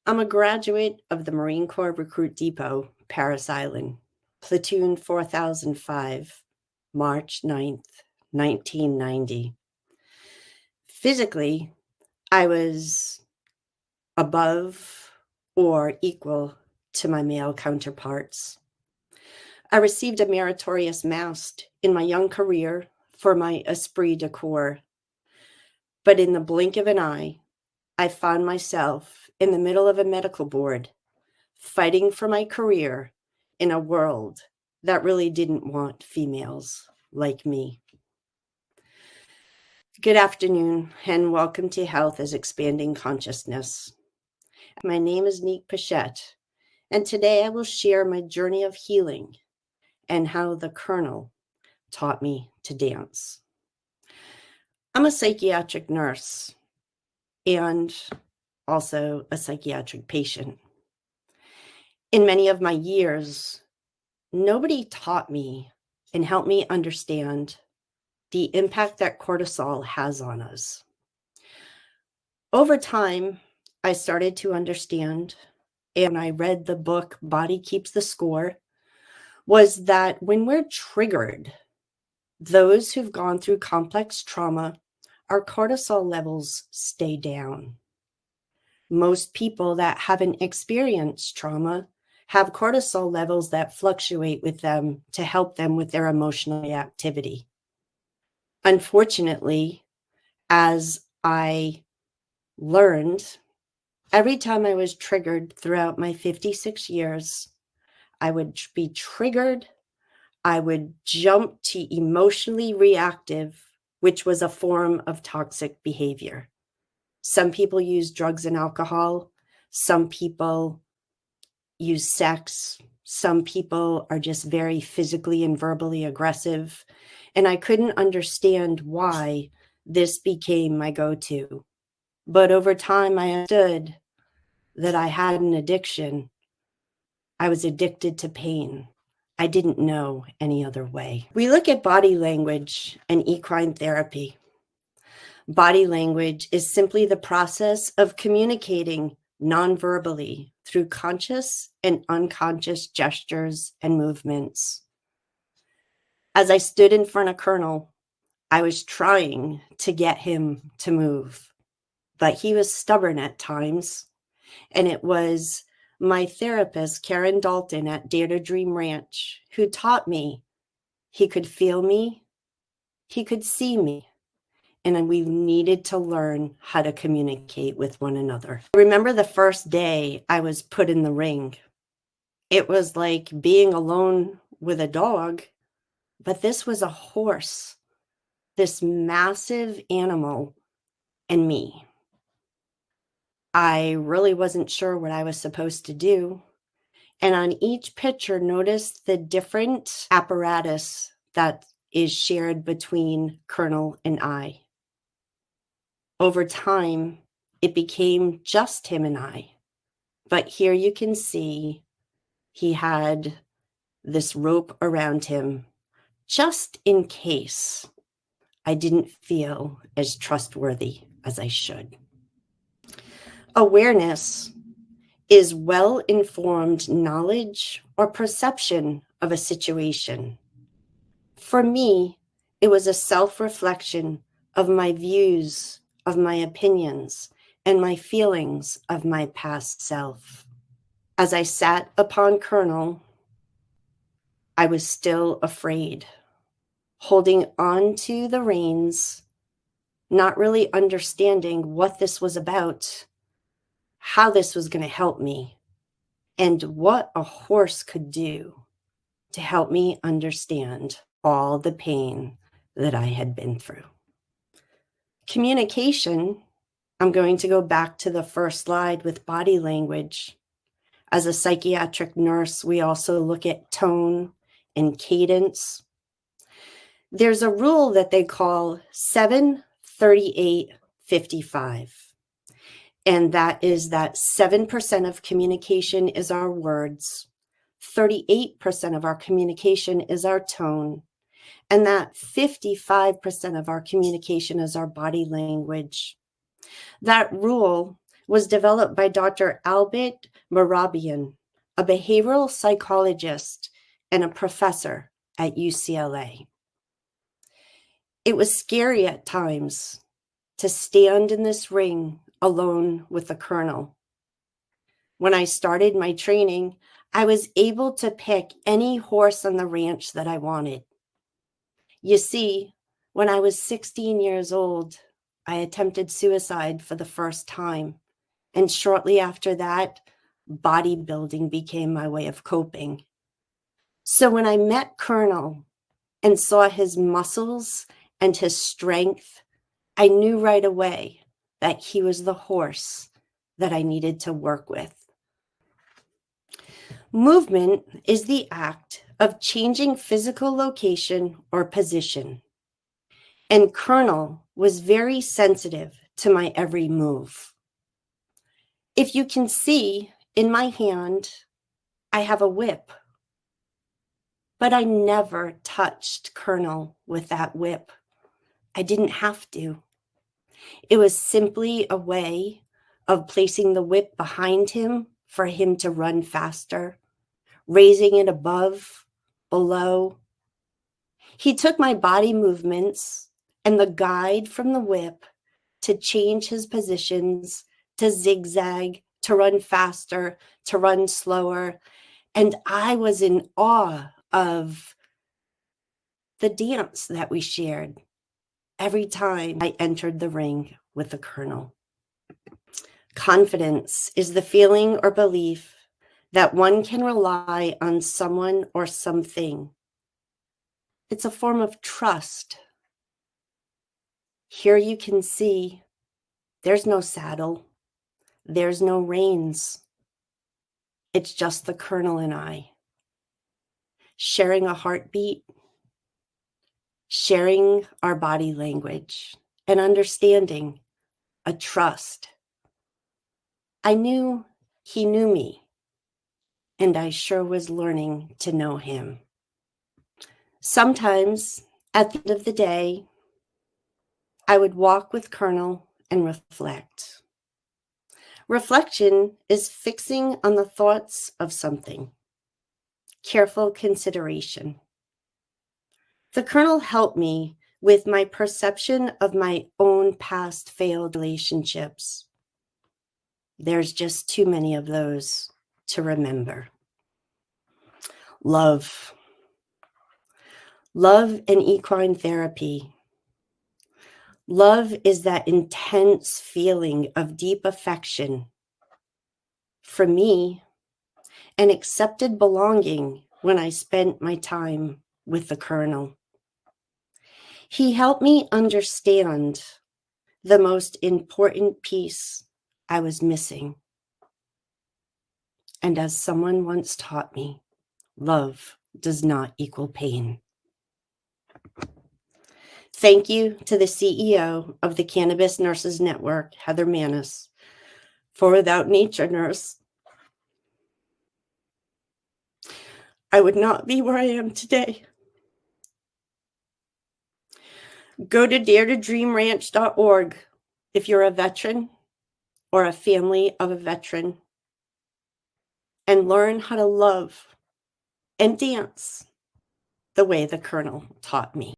I'm a graduate of the Marine Corps Recruit Depot, Paris Island, Platoon 4005, March 9th, 1990. Physically, I was above or equal to my male counterparts. I received a meritorious mast in my young career for my esprit de corps, but in the blink of an eye, I found myself in the middle of a medical board, fighting for my career in a world that really didn't want females like me. Good afternoon, and welcome to Health as Expanding Consciousness. My name is Nique Pichette, and today I will share my journey of healing and how the Colonel taught me to dance. I'm a psychiatric nurse and also a psychiatric patient. In many of my years, nobody taught me and helped me understand the impact that cortisol has on us. Over time, I started to understand, and I read the book Body Keeps the Score, was that when we're triggered, those who've gone through complex trauma, our cortisol levels stay down. Most people that haven't experienced trauma have cortisol levels that fluctuate with them to help them with their emotional reactivity. Unfortunately, as I learned, every time I was triggered throughout my 56 years, I would be triggered. I would jump to emotionally reactive, which was a form of toxic behavior. Some people use drugs and alcohol. Some people use sex. Some people are just very physically and verbally aggressive. And I couldn't understand why this became my go-to. But over time, I understood that I had an addiction. I was addicted to pain. I didn't know any other way. We look at body language and equine therapy. Body language is simply the process of communicating non-verbally through conscious and unconscious gestures and movements. As I stood in front of Colonel, I was trying to get him to move, but he was stubborn at times. And it was my therapist, Karen Dalton at Dare to Dream Ranch, who taught me he could feel me, he could see me, and we needed to learn how to communicate with one another. I remember the first day I was put in the ring. It was like being alone with a dog, but this was a horse, this massive animal, and me. I really wasn't sure what I was supposed to do. And on each picture, notice the different apparatus that is shared between Colonel and I. Over time, it became just him and I. But here you can see he had this rope around him just in case I didn't feel as trustworthy as I should. Awareness is well-informed knowledge or perception of a situation. For me, it was a self-reflection of my views, of my opinions, and my feelings of my past self. As I sat upon Colonel, I was still afraid, holding on to the reins, not really understanding what this was about, how this was going to help me, and what a horse could do to help me understand all the pain that I had been through. Communication, I'm going to go back to the first slide with body language. As a psychiatric nurse, we also look at tone and cadence. There's a rule that they call 7-38-55. And that is that 7% of communication is our words, 38% of our communication is our tone, and that 55% of our communication is our body language. That rule was developed by Dr. Albert Mehrabian, a behavioral psychologist and a professor at UCLA. It was scary at times to stand in this ring alone with the colonel. When I started my training, I was able to pick any horse on the ranch that I wanted. You see, when I was 16 years old, I attempted suicide for the first time. And shortly after that, bodybuilding became my way of coping. So when I met Colonel and saw his muscles and his strength, I knew right away that he was the horse that I needed to work with. Movement is the act of changing physical location or position. And Colonel was very sensitive to my every move. If you can see in my hand, I have a whip. But I never touched Colonel with that whip. I didn't have to. It was simply a way of placing the whip behind him for him to run faster, raising it above, below. He took my body movements and the guide from the whip to change his positions, to zigzag, to run faster, to run slower. And I was in awe of the dance that we shared every time I entered the ring with the colonel. Confidence is the feeling or belief that one can rely on someone or something. It's a form of trust. Here you can see there's no saddle, there's no reins. It's just the colonel and I, sharing a heartbeat, sharing our body language, and understanding, a trust. I knew he knew me, and I sure was learning to know him. Sometimes, at the end of the day, I would walk with Colonel and reflect. Reflection is fixing on the thoughts of something. Careful consideration. The Colonel helped me with my perception of my own past failed relationships. There's just too many of those to remember. Love. Love and equine therapy. Love is that intense feeling of deep affection. For me, an accepted belonging when I spent my time with the colonel. He helped me understand the most important piece I was missing. And as someone once taught me, love does not equal pain. Thank you to the CEO of the Cannabis Nurses Network, Heather Manis, for without nature nurse, I would not be where I am today. Go to daretodreamranch.org if you're a veteran or a family of a veteran, and learn how to love and dance the way the colonel taught me.